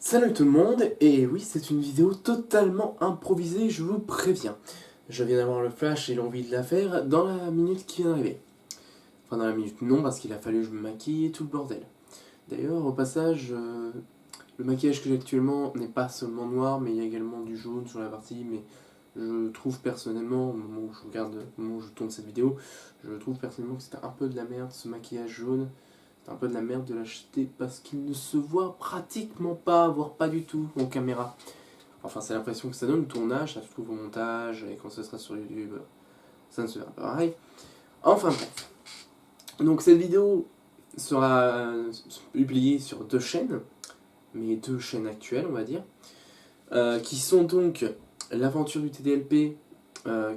Salut tout le monde, et oui, c'est une vidéo totalement improvisée, je vous préviens. Je viens d'avoir le flash et l'envie de la faire dans la minute qui vient d'arriver. Enfin, dans la minute non, parce qu'il a fallu que je me maquille et tout le bordel. D'ailleurs, au passage, le maquillage que j'ai actuellement n'est pas seulement noir, mais il y a également du jaune sur la partie, mais je trouve personnellement, au moment où je regarde, au moment où je tourne cette vidéo, je trouve personnellement que c'était un peu de la merde ce maquillage jaune. C'est un peu de la merde de l'acheter parce qu'il ne se voit pratiquement pas, voire pas du tout en caméra. Enfin, c'est l'impression que ça donne au tournage, ça se trouve au montage, et quand ce sera sur YouTube, ça ne se verra pas pareil. Enfin bref. Donc cette vidéo sera publiée sur deux chaînes, mais deux chaînes actuelles, on va dire, qui sont donc l'aventure du TDLP,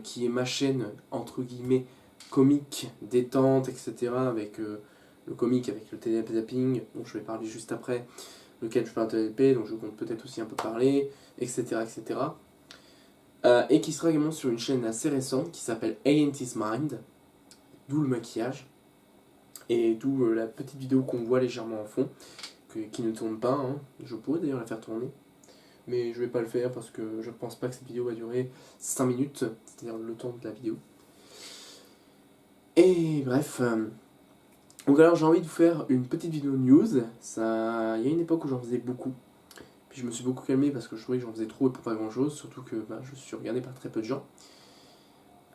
qui est ma chaîne, entre guillemets, comique, détente, etc., avec le comique avec le TDLP zapping, dont je vais parler juste après, lequel je parle de TDLP, donc je compte peut-être aussi un peu parler, etc. etc. Et qui sera également sur une chaîne assez récente qui s'appelle A&T's Mind, d'où le maquillage, et d'où la petite vidéo qu'on voit légèrement en fond, qui ne tourne pas, hein. Je pourrais d'ailleurs la faire tourner, mais je vais pas le faire parce que je pense pas que cette vidéo va durer 5 minutes, c'est-à-dire le temps de la vidéo. Et bref, donc alors j'ai envie de vous faire une petite vidéo news. Ça, il y a une époque où j'en faisais beaucoup, puis je me suis beaucoup calmé parce que je trouvais que j'en faisais trop et pour pas grand chose, surtout que je suis regardé par très peu de gens.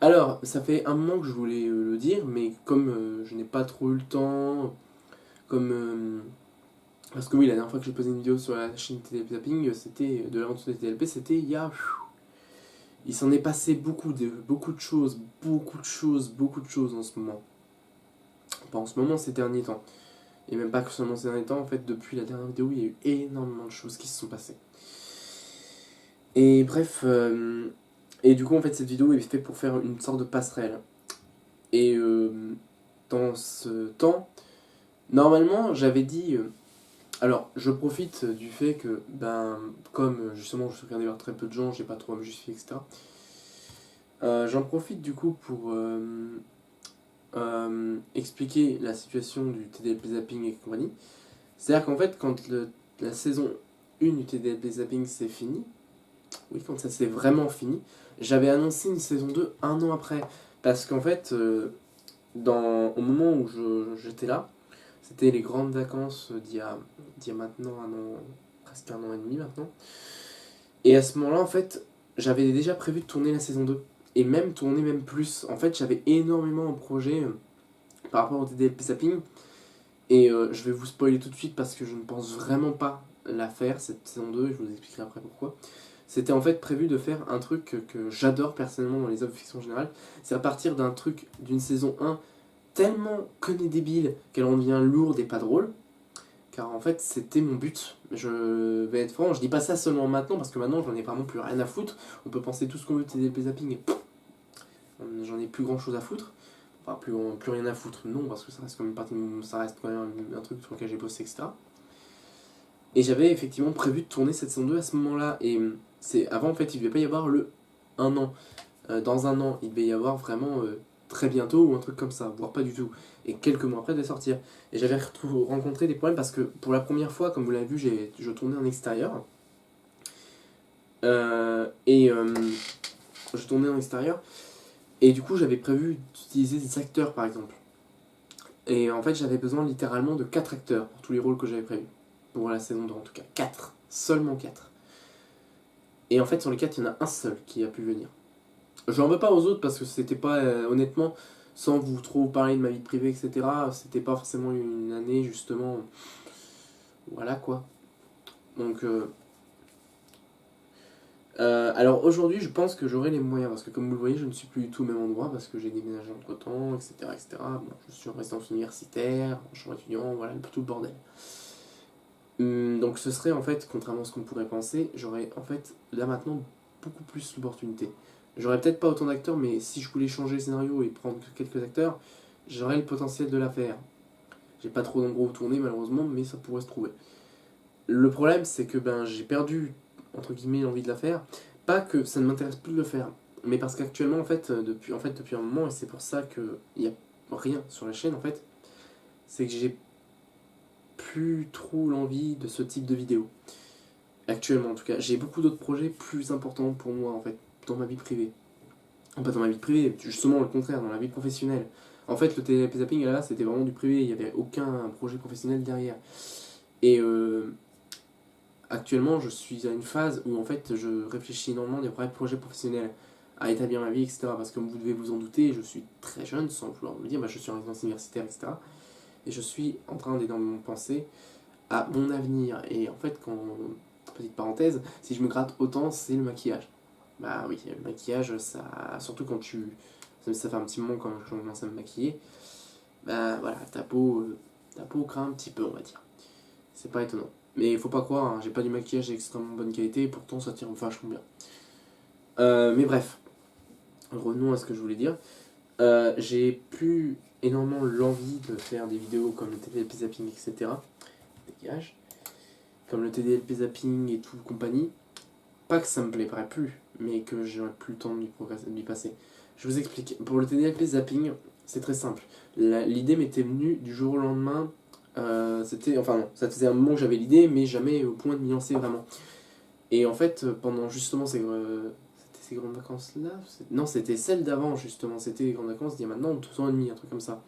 Alors, ça fait un moment que je voulais le dire, mais comme je n'ai pas trop eu le temps, comme parce que oui, la dernière fois que j'ai posé une vidéo sur la chaîne TDLP Zapping, c'était de l'aventure des TDLP, c'était il y a... Il s'en est passé beaucoup de choses, beaucoup de choses en ce moment. Pas en ce moment, ces derniers temps. Et même pas que seulement ces derniers temps, en fait, depuis la dernière vidéo, il y a eu énormément de choses qui se sont passées. Et bref, et du coup, en fait, cette vidéo est faite pour faire une sorte de passerelle. Et dans ce temps, normalement, j'avais dit... alors, je profite du fait que, comme justement je suis regardé par très peu de gens, j'ai pas trop à me justifier, etc. J'en profite du coup pour expliquer la situation du TDLP Zapping et compagnie. C'est-à-dire qu'en fait, quand la saison 1 du TDLP Zapping c'est fini, oui, quand ça c'est vraiment fini, j'avais annoncé une saison 2 un an après. Parce qu'en fait, au moment où j'étais là, c'était les grandes vacances d'il y a maintenant un an, presque un an et demi maintenant. Et à ce moment-là, en fait, j'avais déjà prévu de tourner la saison 2. Et même tourner même plus. En fait, j'avais énormément en projet par rapport au TDLP Zapping. Et je vais vous spoiler tout de suite parce que je ne pense vraiment pas la faire, cette saison 2, et je vous expliquerai après pourquoi. C'était en fait prévu de faire un truc que j'adore personnellement dans les œuvres de fiction générale. C'est à partir d'un truc, d'une saison 1 tellement conne et débile qu'elle en devient lourde et pas drôle. Car en fait, c'était mon but. Je vais être franc, je dis pas ça seulement maintenant parce que maintenant j'en ai vraiment plus rien à foutre. On peut penser tout ce qu'on veut de TDP Zapping et j'en ai plus grand chose à foutre. Enfin, plus rien à foutre, non, parce que ça reste quand même, ça reste quand même un truc sur lequel j'ai bossé, etc. Et j'avais effectivement prévu de tourner cette saison 2 à ce moment-là. Et avant, en fait, il devait pas y avoir le un an. Dans un an, il devait y avoir vraiment très bientôt ou un truc comme ça, voire pas du tout. Et quelques mois après, de sortir. Et j'avais rencontré des problèmes parce que pour la première fois, comme vous l'avez vu, je tournais en extérieur. Et je tournais en extérieur. Et du coup, j'avais prévu d'utiliser des acteurs, par exemple. Et en fait, j'avais besoin littéralement de 4 acteurs pour tous les rôles que j'avais prévus. Pour la saison 2, en tout cas. 4. Seulement 4. Et en fait, sur les 4, il y en a un seul qui a pu venir. Je n'en veux pas aux autres parce que c'était pas, honnêtement, sans vous trop parler de ma vie privée, etc., c'était pas forcément une année, justement. Voilà quoi. Donc, alors aujourd'hui, je pense que j'aurai les moyens parce que, comme vous le voyez, je ne suis plus du tout au même endroit parce que j'ai déménagé entre temps, etc., etc. Bon, je suis en résidence universitaire, en chambre étudiant, voilà, tout le bordel. Donc ce serait en fait, contrairement à ce qu'on pourrait penser, j'aurais en fait là maintenant beaucoup plus l'opportunité. J'aurais peut-être pas autant d'acteurs, mais si je voulais changer le scénario et prendre quelques acteurs, j'aurais le potentiel de la faire. J'ai pas trop d'endroits où tourner malheureusement, mais ça pourrait se trouver. Le problème c'est que j'ai perdu entre guillemets l'envie de la faire. Pas que ça ne m'intéresse plus de le faire, mais parce qu'actuellement depuis un moment, et c'est pour ça qu'il n'y a rien sur la chaîne en fait, c'est que j'ai plus trop l'envie de ce type de vidéo. actuellement en tout cas. J'ai beaucoup d'autres projets plus importants pour moi en fait, dans ma vie privée. Pas dans ma vie privée, justement le contraire, dans la vie professionnelle. En fait, le TDLP Zapping là, c'était vraiment du privé, il n'y avait aucun projet professionnel derrière. Et actuellement, je suis à une phase où en fait, je réfléchis énormément à des vrais projets professionnels, à établir ma vie, etc. Parce que comme vous devez vous en douter, je suis très jeune, sans vouloir me dire, je suis en résidence universitaire, etc. Et je suis en train d'énormément penser à mon avenir. Et en fait, petite parenthèse, si je me gratte autant, c'est le maquillage. Bah oui, le maquillage, ça, surtout quand ça fait un petit moment quand je commence à me maquiller, bah voilà, ta peau craint un petit peu, on va dire. C'est pas étonnant. Mais il faut pas croire, hein, j'ai pas du maquillage d'extrêmement bonne qualité, et pourtant ça tire vachement bien. Mais bref, revenons à ce que je voulais dire. J'ai plus énormément l'envie de faire des vidéos comme le TDLP zapping, etc. Dégage. Comme le TDLP zapping et tout compagnie. Pas que ça me plairait plus, mais que j'aurais plus le temps de lui passer. Je vous explique. Pour le TDLP zapping, c'est très simple. L'idée m'était venue du jour au lendemain. Enfin non, ça faisait un moment que j'avais l'idée, mais jamais au point de m'y lancer vraiment. Et en fait, pendant justement ces grandes vacances-là, non, c'était celles d'avant justement, c'était les grandes vacances d'il y a maintenant 2 ans et demi, un truc comme ça.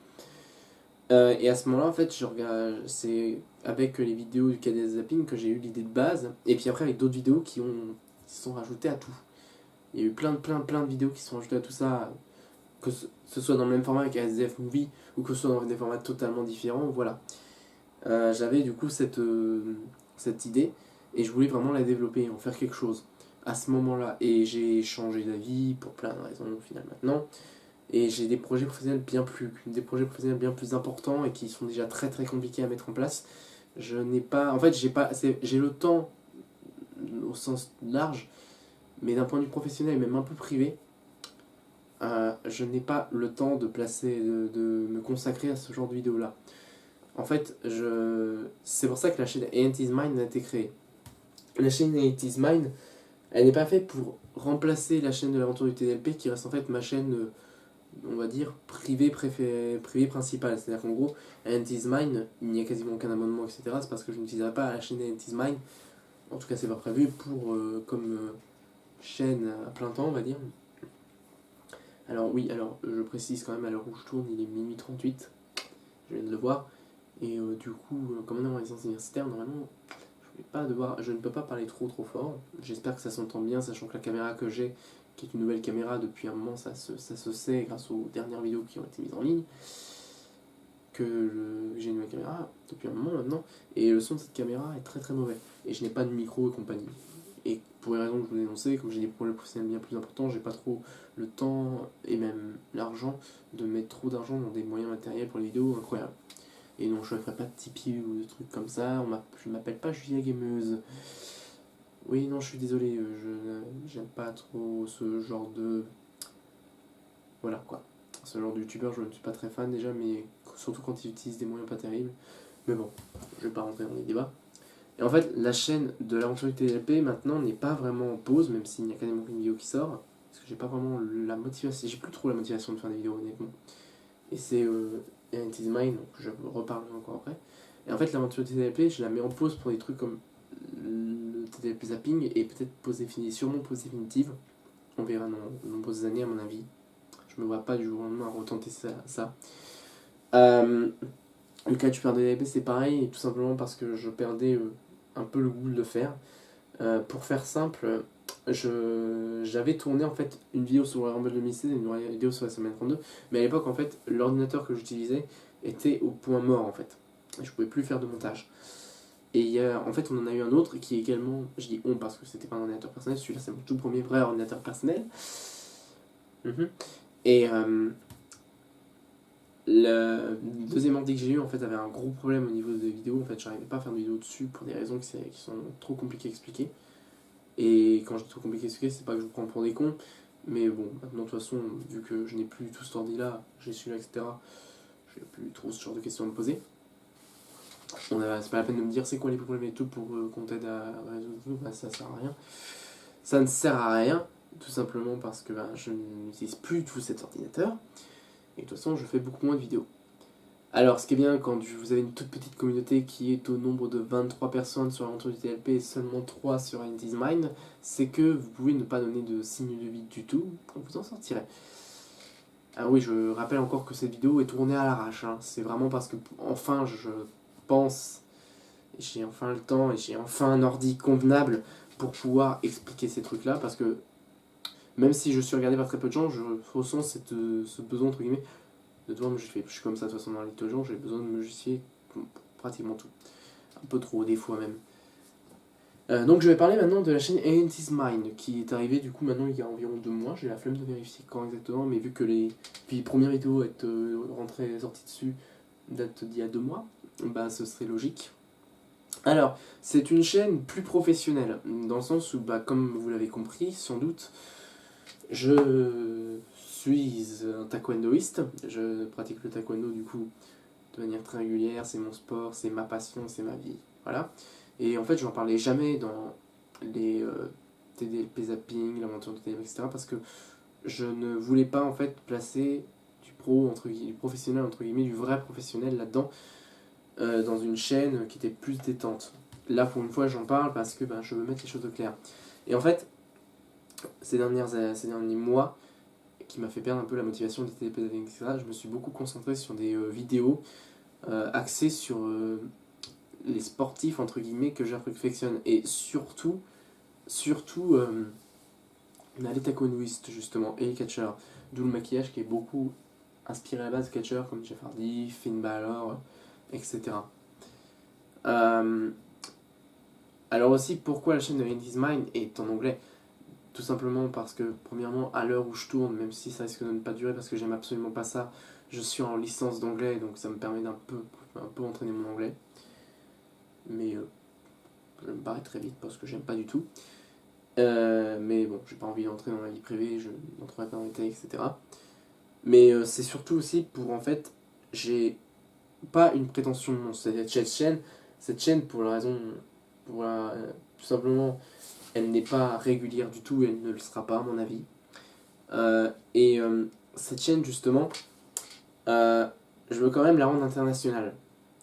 Et à ce moment-là, en fait, c'est avec les vidéos du KDS Zapping que j'ai eu l'idée de base, et puis après avec d'autres vidéos qui se sont rajoutées à tout. Il y a eu plein de vidéos qui se sont rajoutées à tout ça, que ce soit dans le même format avec ASDF Movie, ou que ce soit dans des formats totalement différents, voilà. J'avais du coup cette idée, et je voulais vraiment la développer, en faire quelque chose à ce moment-là. Et j'ai changé d'avis pour plein de raisons au final maintenant. Et j'ai des projets professionnels bien plus importants et qui sont déjà très très compliqués à mettre en place. Je n'ai pas, en fait, j'ai le temps au sens large, mais d'un point de vue professionnel et même un peu privé, je n'ai pas le temps de me consacrer à ce genre de vidéos-là. En fait, c'est pour ça que la chaîne A&T's Mind a été créée. La chaîne A&T's Mind, elle n'est pas faite pour remplacer la chaîne de l'aventure du TDLP qui reste en fait ma chaîne, on va dire, privée principale. C'est-à-dire qu'en gros, A&T's Mind, il n'y a quasiment aucun abonnement, etc. C'est parce que je n'utiliserai pas la chaîne A&T's Mind. En tout cas, c'est pas prévu comme chaîne à plein temps, on va dire. Alors oui, je précise quand même à l'heure où je tourne, il est minuit 38. Je viens de le voir. Et du coup, comme on est en résidence universitaire, normalement, je ne peux pas parler trop fort. J'espère que ça s'entend bien, sachant que la caméra que j'ai, qui est une nouvelle caméra depuis un moment, ça se sait grâce aux dernières vidéos qui ont été mises en ligne, j'ai une nouvelle caméra depuis un moment maintenant, et le son de cette caméra est très mauvais. Et je n'ai pas de micro et compagnie. Et pour les raisons que je vous ai énoncées, comme j'ai des projets professionnels bien plus importants, j'ai pas trop le temps et même l'argent de mettre trop d'argent dans des moyens matériels pour les vidéos incroyables. Et non, je ne ferai pas de Tipeee ou de trucs comme ça. Je ne m'appelle pas Julia Gameuse. Oui, non, je suis désolé. J'aime pas trop ce genre de. Voilà quoi. Ce genre de youtubeur, je ne suis pas très fan déjà, mais surtout quand ils utilisent des moyens pas terribles. Mais bon, je vais pas rentrer dans les débats. Et en fait, la chaîne de l'aventure du TLP maintenant n'est pas vraiment en pause, même s'il n'y a quasiment aucune vidéo qui sort. Parce que j'ai pas vraiment la motivation. J'ai plus trop la motivation de faire des vidéos, honnêtement. Et c'est It Is Mine, donc je reparlerai encore après. Et en fait, l'aventure du TDLP, je la mets en pause pour des trucs comme le TDLP Zapping et peut-être sûrement pause définitive. On verra dans de nombreuses années, à mon avis. Je me vois pas du jour au lendemain retenter ça. Le cas du Super TDLP, c'est pareil, tout simplement parce que je perdais un peu le goût de le faire. Pour faire simple, j'avais tourné en fait une vidéo sur le Rumble 2016 et une vidéo sur la semaine 32, mais à l'époque en fait l'ordinateur que j'utilisais était au point mort en fait. Je pouvais plus faire de montage. Et en fait on en a eu un autre qui est également, je dis on parce que c'était pas un ordinateur personnel, celui-là c'est mon tout premier vrai ordinateur personnel. Et le deuxième ordi que j'ai eu en fait avait un gros problème au niveau des vidéos, en fait j'arrivais pas à faire de vidéos dessus pour des raisons qui sont trop compliquées à expliquer. Et quand je dis trop compliqué à expliquer, c'est pas que je vous prends pour des cons, mais bon, maintenant de toute façon, vu que je n'ai plus tout cet ordi là, j'ai celui-là, etc., je n'ai plus trop ce genre de questions à me poser. C'est pas la peine de me dire c'est quoi les problèmes et tout pour qu'on t'aide à résoudre tout, bah, ça sert à rien. Ça ne sert à rien, tout simplement parce que je n'utilise plus tout cet ordinateur, et de toute façon, je fais beaucoup moins de vidéos. Alors, ce qui est bien quand vous avez une toute petite communauté qui est au nombre de 23 personnes sur l'aventure du TLP et seulement 3 sur End is Mine, c'est que vous pouvez ne pas donner de signe de vie du tout, vous en sortirez. Ah oui, je rappelle encore que cette vidéo est tournée à l'arrache, hein. C'est vraiment parce que enfin je pense, j'ai enfin le temps et j'ai enfin un ordi convenable pour pouvoir expliquer ces trucs-là, parce que même si je suis regardé par très peu de gens, je ressens ce besoin, entre guillemets, de devoir me justifier. Je suis comme ça de toute façon dans la vie de tous les jours, j'ai besoin de me justifier pour pratiquement tout. Un peu trop des fois même. Donc je vais parler maintenant de la chaîne End is Mine, qui est arrivée du coup maintenant il y a environ 2 mois. J'ai la flemme de vérifier quand exactement, mais vu que les premières vidéos être sorties dessus datent d'il y a 2 mois, bah ce serait logique. Alors, c'est une chaîne plus professionnelle, dans le sens où, bah, comme vous l'avez compris, sans doute, je suis un taekwondoïste, je pratique le taekwondo du coup de manière très régulière, c'est mon sport, c'est ma passion, c'est ma vie, voilà. Et en fait, je n'en parlais jamais dans les TDLP zapping, l'aventure de TDLP, etc. parce que je ne voulais pas en fait placer du professionnel, entre guillemets, du vrai professionnel là-dedans, dans une chaîne qui était plus détente. Là, pour une fois, j'en parle parce que ben, je veux mettre les choses au clair. Et en fait, ces derniers mois, qui m'a fait perdre un peu la motivation des TDP, etc., je me suis beaucoup concentré sur des vidéos axées sur les sportifs, entre guillemets, que j'affectionne. Et surtout les taekwondoïstes, justement, et les catcheurs. D'où le maquillage qui est beaucoup inspiré à la base de catcheurs comme Jeff Hardy, Finn Balor, etc. Alors aussi, pourquoi la chaîne de End is Mine est en anglais? Tout simplement parce que, premièrement, à l'heure où je tourne, même si ça risque de ne pas durer parce que j'aime absolument pas ça, je suis en licence d'anglais, donc ça me permet un peu entraîner mon anglais. Mais je vais me barrer très vite parce que j'aime pas du tout. Mais bon, j'ai pas envie d'entrer dans ma vie privée, je n'entrerai pas dans les détails, etc. Mais c'est surtout aussi pour, en fait, j'ai pas une prétention de monstre. Cette chaîne, pour la raison, tout simplement, elle n'est pas régulière du tout, et elle ne le sera pas à mon avis. Cette chaîne, justement, je veux quand même la rendre internationale.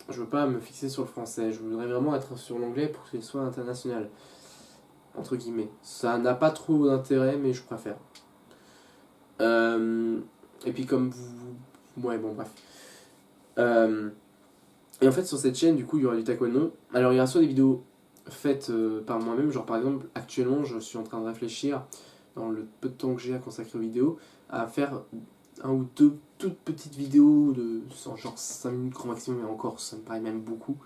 Je veux pas me fixer sur le français, je voudrais vraiment être sur l'anglais pour qu'il soit international, entre guillemets. Ça n'a pas trop d'intérêt, mais je préfère. Et puis comme vous... Ouais, bon, bref. Et en fait, sur cette chaîne, du coup, il y aura du taekwondo. Alors, il y aura soit des vidéos faites par moi-même, genre par exemple, actuellement, je suis en train de réfléchir, dans le peu de temps que j'ai à consacrer aux vidéos, à faire un ou deux toutes petites vidéos de genre 5 minutes grand maximum, et encore, ça me paraît même beaucoup,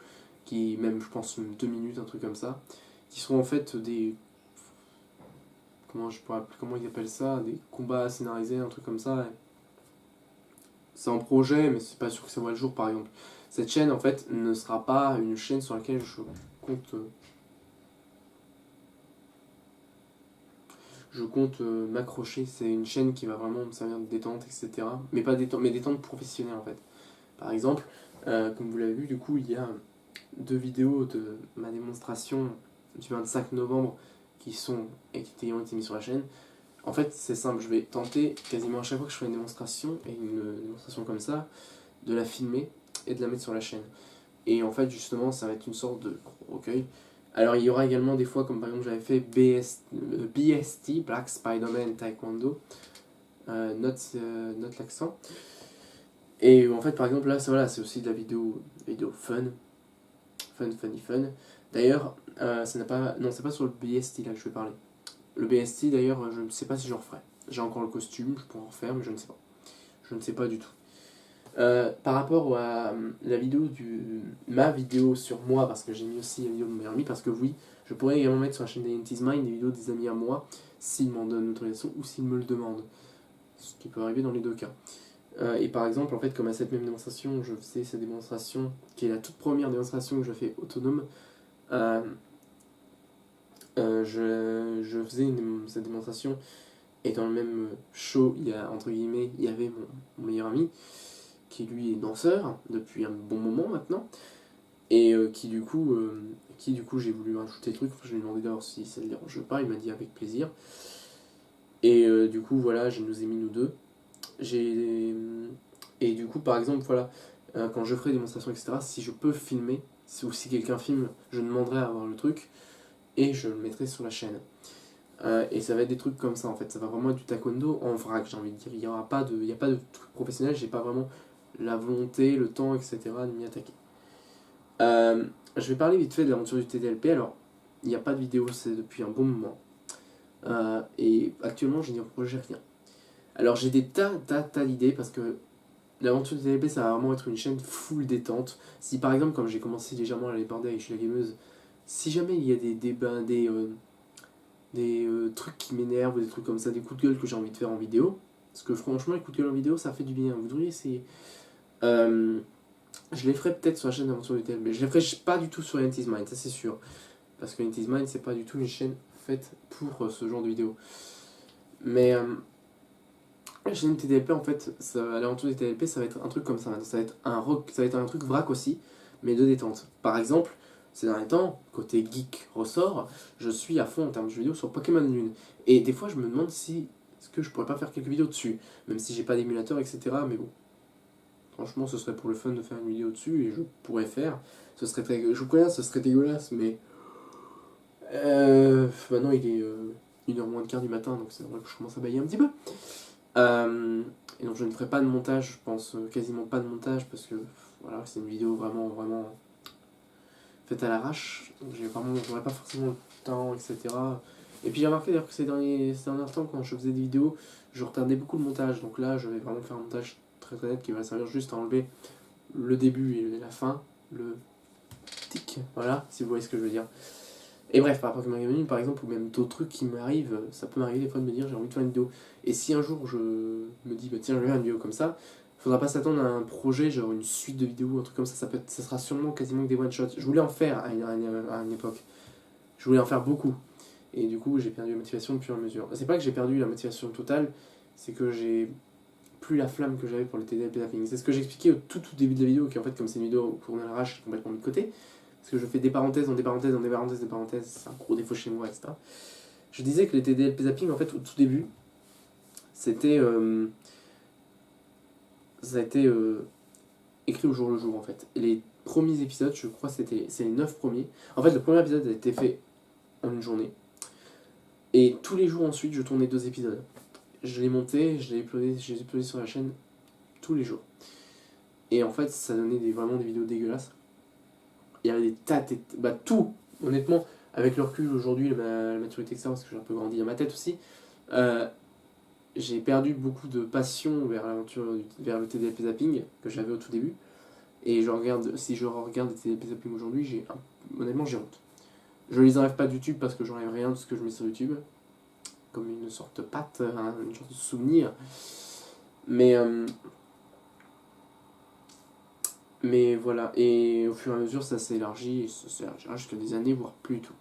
qui, même, je pense, 2 minutes, un truc comme ça, qui seront en fait des... Comment ils appellent ça? Des combats scénarisés, un truc comme ça. C'est en projet, mais c'est pas sûr que ça voit le jour, par exemple. Cette chaîne, en fait, ne sera pas une chaîne sur laquelle je compte m'accrocher. C'est une chaîne qui va vraiment me servir de détente, etc. Mais pas détente, mais détente professionnelle, en fait. Par exemple, comme vous l'avez vu, du coup, il y a 2 vidéos de ma démonstration du 25 novembre et qui ont été mises sur la chaîne. En fait, c'est simple, je vais tenter quasiment à chaque fois que je fais une démonstration, et une démonstration comme ça, de la filmer et de la mettre sur la chaîne. Et en fait, justement, ça va être une sorte de recueil. Alors, il y aura également des fois, comme par exemple, j'avais fait BST, Black Spider-Man Taekwondo, note l'accent. Et en fait, par exemple, là, voilà, c'est aussi de la vidéo fun. Funny fun. D'ailleurs, ça n'a pas. Non, c'est pas sur le BST là que je vais parler. Le BST, d'ailleurs, je ne sais pas si j'en referai. J'ai encore le costume, je pourrais en refaire, mais je ne sais pas. Je ne sais pas du tout. Par rapport à ma vidéo sur moi, parce que j'ai mis aussi la vidéo de mon meilleur ami, parce que oui, je pourrais également mettre sur la chaîne d'End is Mine des vidéos des amis à moi, s'ils m'en donnent l'autorisation ou s'ils me le demandent. Ce qui peut arriver dans les deux cas. Et par exemple, en fait, comme à cette même démonstration, je faisais cette démonstration, qui est la toute première démonstration que je fais autonome, je faisais cette démonstration, et dans le même show, entre guillemets, il y avait mon meilleur ami, qui lui est danseur depuis un bon moment maintenant, et qui du coup j'ai voulu rajouter des trucs. Je lui ai demandé d'abord si ça ne le dérange pas, il m'a dit avec plaisir, et du coup voilà, je nous ai mis nous deux. Et du coup par exemple voilà, quand je ferai des démonstrations, etc., si je peux filmer, ou si quelqu'un filme, je demanderai à avoir le truc et je le mettrai sur la chaîne. Et ça va être des trucs comme ça en fait, ça va vraiment être du taekwondo en vrac, j'ai envie de dire. Il n'y a pas de truc professionnel, j'ai pas vraiment la volonté, le temps, etc. de m'y attaquer. Je vais parler vite fait de l'aventure du TDLP. Alors, il n'y a pas de vidéo, c'est depuis un bon moment. Et actuellement, je n'y projette rien. Alors, j'ai des tas d'idées parce que l'aventure du TDLP, ça va vraiment être une chaîne full détente. Si par exemple, comme j'ai commencé légèrement à aller border avec Je suis la gameuse, si jamais il y a des débats, des trucs qui m'énervent ou des trucs comme ça, des coups de gueule que j'ai envie de faire en vidéo, parce que franchement, les coups de gueule en vidéo, ça fait du bien. Vous devriez essayer. Je les ferai peut-être sur la chaîne d'Aventure du TL, mais je les ferai pas du tout sur Enti's Mind, ça c'est sûr. Parce que Enti's Mind, c'est pas du tout une chaîne faite pour ce genre de vidéo. Mais la chaîne TDLP, en fait, l'aventure du TDLP, ça va être un truc comme ça. Ça va être ça va être un truc vrac aussi, mais de détente. Par exemple, ces derniers temps, côté geek ressort, je suis à fond en termes de jeux vidéo sur Pokémon Lune. Et des fois, je me demande si est-ce que je pourrais pas faire quelques vidéos dessus, même si j'ai pas d'émulateur, etc. Mais bon, franchement, ce serait pour le fun de faire une vidéo dessus et je pourrais faire. Je vous connais, ce serait dégueulasse, mais maintenant il est 1h moins de quart du matin, donc c'est vrai que je commence à bailler un petit peu. Et donc je ne ferai pas de montage, je pense quasiment pas de montage parce que voilà, c'est une vidéo vraiment faite à l'arrache, donc j'aurais pas forcément le temps, etc. Et puis j'ai remarqué d'ailleurs que ces derniers temps, quand je faisais des vidéos, je retardais beaucoup le montage, donc là je vais vraiment faire un montage très net qui va servir juste à enlever le début et la fin, le tic, voilà, si vous voyez ce que je veux dire. Et bref, par rapport à Pokémon Gaming par exemple, ou même d'autres trucs qui m'arrivent, ça peut m'arriver des fois de me dire j'ai envie de faire une vidéo. Et si un jour je me dis bah tiens je vais faire une vidéo comme ça, faudra pas s'attendre à un projet, genre une suite de vidéos, un truc comme ça, ça sera sûrement quasiment que des one-shots. Je voulais en faire à une époque, je voulais en faire beaucoup. Et du coup j'ai perdu la motivation au fur et à mesure. C'est pas que j'ai perdu la motivation totale, c'est que j'ai plus la flamme que j'avais pour le TDLP zapping. C'est ce que j'expliquais au tout début de la vidéo, qui en fait comme c'est une vidéo tournée à l'arrache, complètement mis de côté, parce que je fais des parenthèses dans des parenthèses dans des parenthèses, des parenthèses, c'est un gros défaut chez moi, etc. Je disais que le TDLP zapping, en fait, au tout début, c'était ça a été écrit au jour le jour, en fait. Et les premiers épisodes, je crois, c'est les 9 premiers. En fait, le premier épisode a été fait en une journée. Et tous les jours ensuite, je tournais 2 épisodes. Je les montais, je les uploadais sur la chaîne tous les jours. Et en fait, ça donnait vraiment des vidéos dégueulasses. Il y avait des tas de... Bah tout, honnêtement, avec le recul aujourd'hui, la maturité, etc., parce que j'ai un peu grandi dans ma tête aussi, j'ai perdu beaucoup de passion vers l'aventure, vers le TDLP zapping que j'avais au tout début. Et si je regarde les TDLP zapping aujourd'hui, honnêtement, j'ai honte. Je les enlève pas de YouTube parce que j'enlève rien de ce que je mets sur YouTube, comme une sorte de patte, une sorte de souvenir. Mais voilà, et au fur et à mesure, ça s'est élargi, jusqu'à des années, voire plus du tout.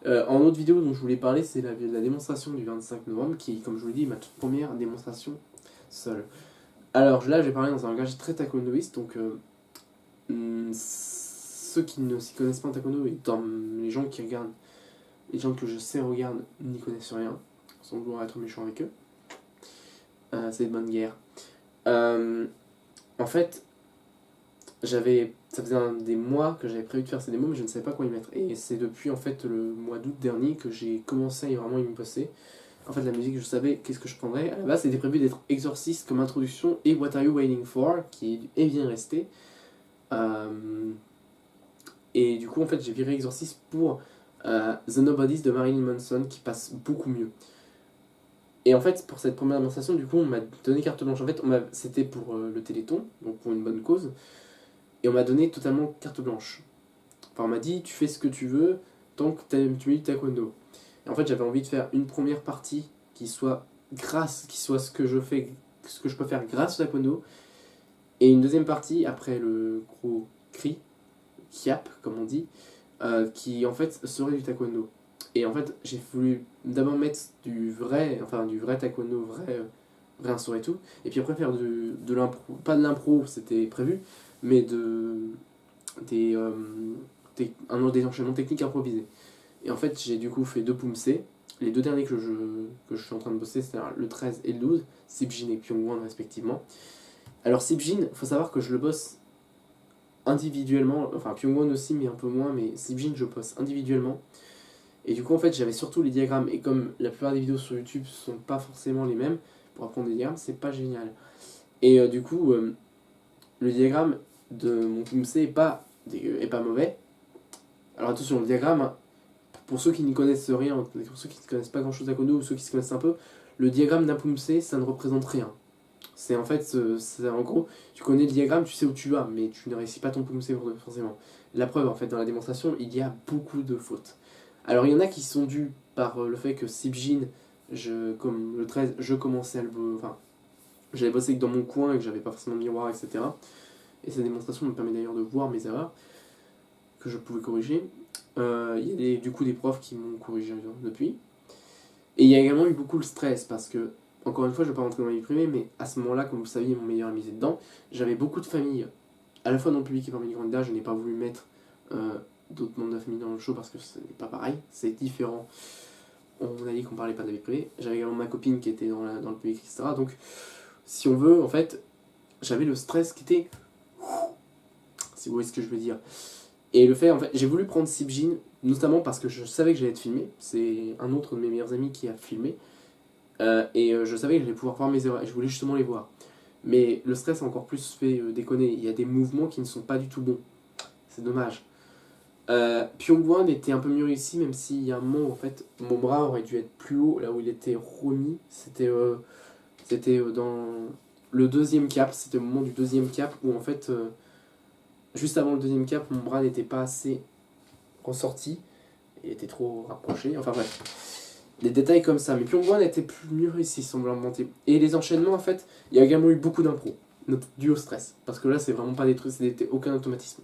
En autre vidéo dont je voulais parler, c'est la démonstration du 25 novembre, qui, comme je vous l'ai dit, est ma toute première démonstration seule. Alors là, j'ai parlé dans un langage très taekwondoïste, donc ceux qui ne s'y connaissent pas en taekwondo, et dans les gens qui regardent, les gens que je sais regardent, n'y connaissent rien, sans vouloir être méchant avec eux. C'est de bonne guerre. En fait, ça faisait des mois que j'avais prévu de faire ces démos, mais je ne savais pas quoi y mettre. Et c'est depuis en fait le mois d'août dernier que j'ai commencé à vraiment y bosser. En fait, la musique, je savais qu'est-ce que je prendrais. À la base, c'était prévu d'être Exorcist comme introduction et What Are You Waiting For, qui est bien resté. Et du coup, en fait, j'ai viré Exorcist pour The Nobodies de Marilyn Manson, qui passe beaucoup mieux. Et en fait, pour cette première démonstration, du coup, on m'a donné carte blanche. En fait, c'était pour le Téléthon, donc pour une bonne cause. Et on m'a donné totalement carte blanche. Enfin, on m'a dit, tu fais ce que tu veux, tant que tu mets du taekwondo. Et en fait, j'avais envie de faire une première partie qui soit ce que je peux faire grâce au taekwondo. Et une deuxième partie, après le gros cri, kiap, comme on dit, qui en fait serait du taekwondo. Et en fait, j'ai voulu d'abord mettre du vrai taekwondo, vrai insort et tout, et puis après faire de l'impro, pas de l'impro, c'était prévu, mais des enchaînements techniques improvisés. Et en fait, j'ai du coup fait 2 Pumse. Les 2 derniers que je suis en train de bosser, c'est le 13 et le 12, Sipjin et Pyongwon respectivement. Alors Sipjin, il faut savoir que je le bosse individuellement, enfin Pyongwon aussi, mais un peu moins, mais Sibjin, je poste individuellement. Et du coup, en fait, j'avais surtout les diagrammes. Et comme la plupart des vidéos sur YouTube sont pas forcément les mêmes, pour apprendre des diagrammes, c'est pas génial. Et du coup, le diagramme de mon Pumse est pas mauvais. Alors attention, le diagramme, hein, pour ceux qui n'y connaissent rien, pour ceux qui ne connaissent pas grand chose à Kondo ou ceux qui se connaissent un peu, le diagramme d'un Pumse, ça ne représente rien. C'est en fait, en gros, tu connais le diagramme, tu sais où tu vas, mais tu ne réussis pas ton Pumse forcément. La preuve, en fait, dans la démonstration, il y a beaucoup de fautes. Alors il y en a qui sont dues par le fait que Sibjin, comme le 13, je commençais à le... Enfin, j'avais bossé que dans mon coin et que j'avais pas forcément de miroir, etc. Et cette démonstration me permet d'ailleurs de voir mes erreurs que je pouvais corriger. Il y a du coup des profs qui m'ont corrigé depuis. Et il y a également eu beaucoup le stress parce que, encore une fois, je ne vais pas rentrer dans ma vie privée, mais à ce moment-là, comme vous saviez, mon meilleur ami était dedans, j'avais beaucoup de familles, à la fois dans le public et parmi les candidats. Je n'ai pas voulu mettre d'autres membres de la famille dans le show parce que ce n'est pas pareil, c'est différent. On a dit qu'on parlait pas de la vie privée. J'avais également ma copine qui était dans le public, etc. Donc, si on veut, en fait, j'avais le stress qui était. Si vous voyez ce que je veux dire. Et le fait, en fait, j'ai voulu prendre Sibjin, notamment parce que je savais que j'allais être filmé. C'est un autre de mes meilleurs amis qui a filmé. Et je savais que j'allais pouvoir voir mes erreurs. Et je voulais justement les voir. Mais le stress a encore plus fait déconner. Il y a des mouvements qui ne sont pas du tout bons. C'est dommage. Pyongwon était un peu mieux réussi, même s'il y a un moment où en fait, mon bras aurait dû être plus haut, là où il était remis. C'était dans le deuxième cap. C'était au moment du deuxième cap où en fait, juste avant le deuxième cap, mon bras n'était pas assez ressorti. Il était trop rapproché. Enfin bref. Des détails comme ça. Mais Pyongwon était mieux réussi, semblant. Et les enchaînements, en fait, il y a également eu beaucoup d'impro. Dû au stress. Parce que là, c'est vraiment pas des trucs, c'était aucun automatisme.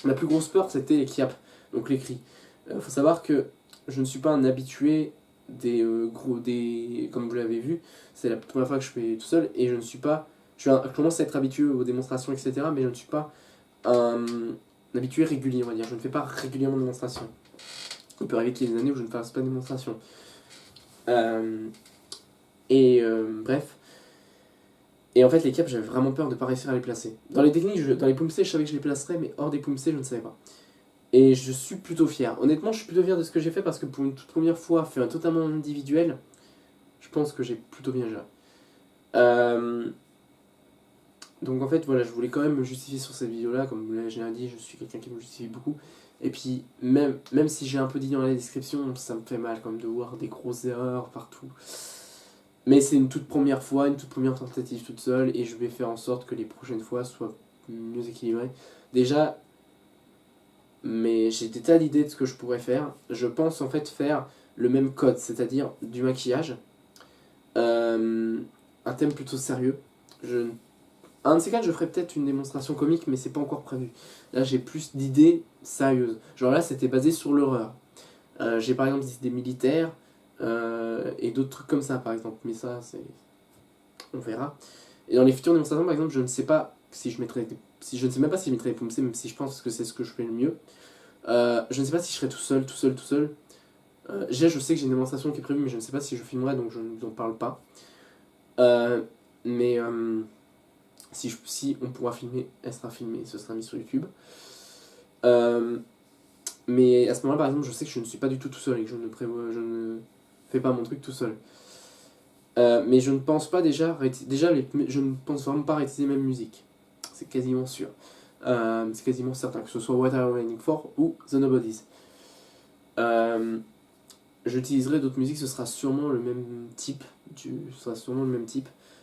Ma plus grosse peur, c'était les kiaps, donc les cris. Faut savoir que je ne suis pas un habitué comme vous l'avez vu, c'est la première fois que je fais tout seul, et je ne suis pas... Je commence à être habitué aux démonstrations, etc., mais je ne suis pas un habitué régulier, on va dire. Je ne fais pas régulièrement de démonstrations. Il peut arriver qu'il y ait des années où je ne fasse pas de démonstration. Bref. Et en fait, les caps, j'avais vraiment peur de ne pas réussir à les placer. Dans les techniques, dans les Pumse, je savais que je les placerais, mais hors des Pumse, je ne savais pas. Et je suis plutôt fier. Honnêtement, je suis plutôt fier de ce que j'ai fait parce que pour une toute première fois, faire un totalement individuel, je pense que j'ai plutôt bien géré. Donc en fait, voilà, je voulais quand même me justifier sur cette vidéo-là. Comme vous l'avez dit, je suis quelqu'un qui me justifie beaucoup. Et puis, même si j'ai un peu dit dans la description, ça me fait mal quand même de voir des grosses erreurs partout. Mais c'est une toute première fois, une toute première tentative toute seule, et je vais faire en sorte que les prochaines fois soient mieux équilibrées. Déjà, mais j'ai des tas d'idées de ce que je pourrais faire. Je pense en fait faire le même code, c'est-à-dire du maquillage, un thème plutôt sérieux. Un de ces quatre, je ferai peut-être une démonstration comique, mais c'est pas encore prévu. Là, j'ai plus d'idées sérieuses. Genre là, c'était basé sur l'horreur. J'ai par exemple des idées militaires et d'autres trucs comme ça, par exemple. Mais ça, on verra. Et dans les futures démonstrations, par exemple, je ne sais pas si je mettrai je ne sais même pas si je mettrai des Pumse, même si je pense que c'est ce que je fais le mieux. Je ne sais pas si je serai tout seul. Déjà, je sais que j'ai une démonstration qui est prévue, mais je ne sais pas si je filmerai, donc je ne vous en parle pas. Mais si on pourra filmer, elle sera filmée, ce sera mis sur YouTube. Mais à ce moment-là, par exemple, je sais que je ne suis pas du tout seul et que je ne fais pas mon truc tout seul. Mais je ne pense pas je ne pense vraiment pas réutiliser les mêmes musiques. C'est quasiment sûr. C'est quasiment certain, que ce soit What Are You Waiting For ou The Nobodies. J'utiliserai d'autres musiques, ce sera sûrement le même type.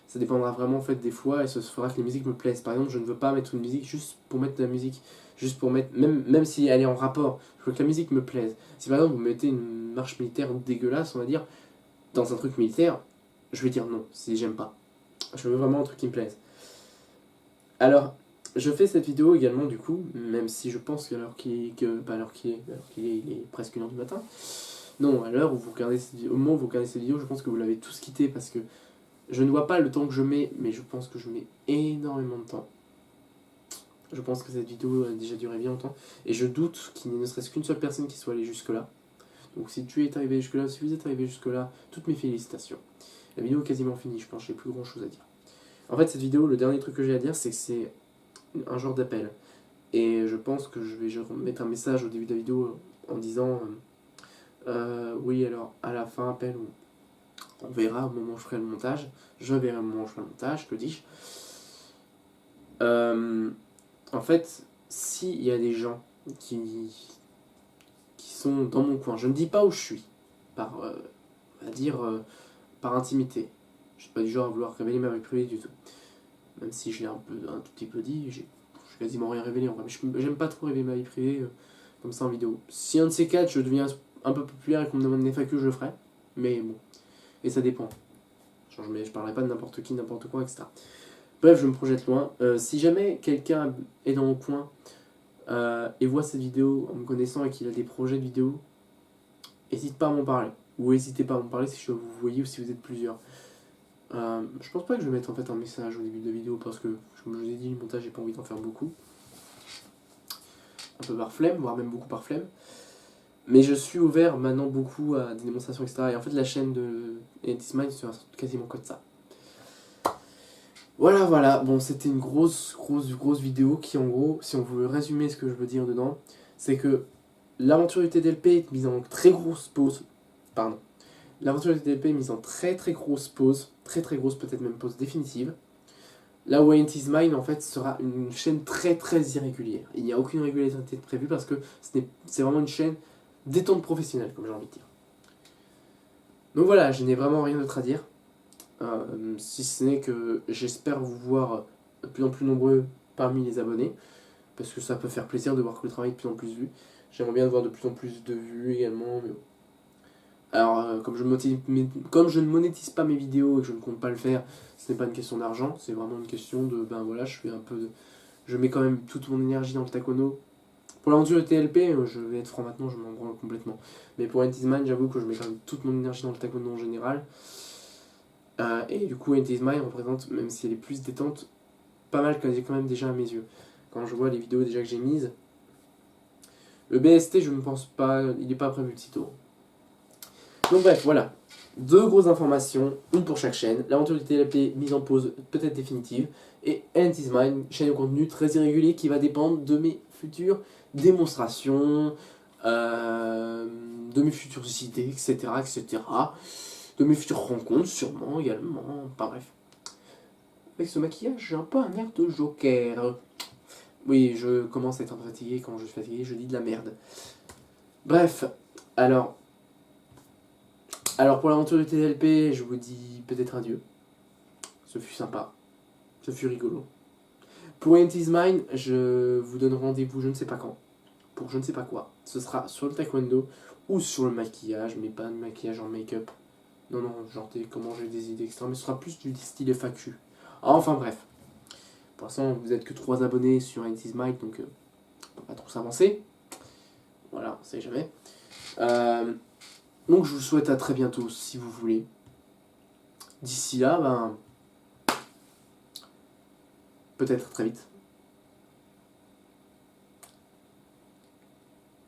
Ça dépendra vraiment en fait des fois et ce fera que les musiques me plaisent. Par exemple, je ne veux pas mettre une musique juste pour mettre de la musique, juste pour mettre, même si elle est en rapport, je veux que la musique me plaise. Si par exemple vous mettez une marche militaire dégueulasse, on va dire, dans un truc militaire, je vais dire non, si j'aime pas. Je veux vraiment un truc qui me plaise. Alors, je fais cette vidéo également du coup, même si je pense qu'à l'heure qu'il est, il est presque 1h du matin. Non, à l'heure où vous regardez au moment où vous regardez cette vidéo, je pense que vous l'avez tous quitté parce que je ne vois pas le temps que je mets, mais je pense que je mets énormément de temps. Je pense que cette vidéo a déjà duré bien longtemps. Et je doute qu'il ne serait-ce qu'une seule personne qui soit allée jusque-là. Donc si tu es arrivé jusque-là, si vous êtes arrivé jusque-là, toutes mes félicitations. La vidéo est quasiment finie, je pense, j'ai plus grand chose à dire. En fait, cette vidéo, le dernier truc que j'ai à dire, c'est que c'est un genre d'appel. Et je pense que je vais mettre un message au début de la vidéo en disant oui, alors à la fin, appel, on verra au moment où je ferai le montage. Je verrai au moment où je ferai le montage, que dis-je. En fait, s'il y a des gens qui sont dans mon coin, je ne dis pas où je suis, par, on va dire, par intimité. Je suis pas du genre à vouloir révéler ma vie privée du tout. Même si je l'ai un tout petit peu dit, j'ai quasiment rien révélé en vrai. Mais j'aime pas trop révéler ma vie privée comme ça en vidéo. Si un de ces quatre, je deviens un peu populaire et qu'on me demande une FAQ, je le ferai. Mais bon, et ça dépend. Genre, je parlerai pas de n'importe qui, n'importe quoi, etc. Bref, je me projette loin. Si jamais quelqu'un est dans mon coin et voit cette vidéo en me connaissant et qu'il a des projets de vidéo, n'hésite pas à m'en parler. Ou n'hésitez pas à m'en parler si vous voyez ou si vous êtes plusieurs. Je pense pas que je vais mettre en fait un message au début de la vidéo parce que, comme je vous ai dit, le montage, j'ai pas envie d'en faire beaucoup. Un peu par flemme, voire même beaucoup par flemme. Mais je suis ouvert maintenant beaucoup à des démonstrations, etc. Et en fait, la chaîne de This Mind sera quasiment que de ça. Voilà. Bon, c'était une grosse vidéo qui, en gros, si on veut résumer ce que je veux dire dedans, c'est que l'aventure du TDLP est mise en très grosse pause. Pardon. L'aventure du TDLP est mise en très grosse pause. Très grosse, peut-être même pause définitive. Là où Is Mine, en fait, sera une chaîne très irrégulière. Il n'y a aucune régularité prévue parce que c'est vraiment une chaîne détente professionnelle, comme j'ai envie de dire. Donc voilà, je n'ai vraiment rien d'autre à dire. Si ce n'est que j'espère vous voir de plus en plus nombreux parmi les abonnés. Parce que ça peut faire plaisir de voir que le travail est de plus en plus vu. J'aimerais bien voir de plus en plus de vues également. Mais bon. Alors, comme je ne monétise pas mes vidéos et que je ne compte pas le faire, ce n'est pas une question d'argent, c'est vraiment une question de, ben voilà, je mets quand même toute mon énergie dans le tacono. Pour l'aventure de TLP, je vais être franc maintenant, je m'en branle complètement. Mais pour Is Mine, j'avoue que je mets quand même toute mon énergie dans le tacono en général. Et du coup, Is Mine représente, même si elle est plus détente, pas mal quand même déjà à mes yeux. Quand je vois les vidéos déjà que j'ai mises, le BST, je ne pense pas, il n'est pas prévu de sitôt. Donc bref, voilà. 2 grosses informations, une pour chaque chaîne. L'aventure du TLP mise en pause, peut-être définitive. Et Is Mine, chaîne de contenu très irrégulier qui va dépendre de mes futures démonstrations, de mes futures idées, etc. De mes futures rencontres, sûrement également. Enfin bref. Avec ce maquillage, j'ai un peu un air de joker. Oui, je commence à être un peu fatigué. Quand je suis fatigué, je dis de la merde. Bref, alors pour l'aventure du TLP, je vous dis peut-être adieu. Ce fut sympa. Ce fut rigolo. Pour Is Mine, je vous donne rendez-vous je ne sais pas quand. Pour je ne sais pas quoi. Ce sera sur le taekwondo ou sur le maquillage, mais pas de maquillage en make-up. Non, genre comment j'ai des idées extra, mais ce sera plus du style FAQ. Enfin bref. Pour l'instant, vous n'êtes que 3 abonnés sur Is Mine, donc on peut pas trop s'avancer. Voilà, on sait jamais. Donc je vous souhaite à très bientôt si vous voulez. D'ici là, peut-être très vite.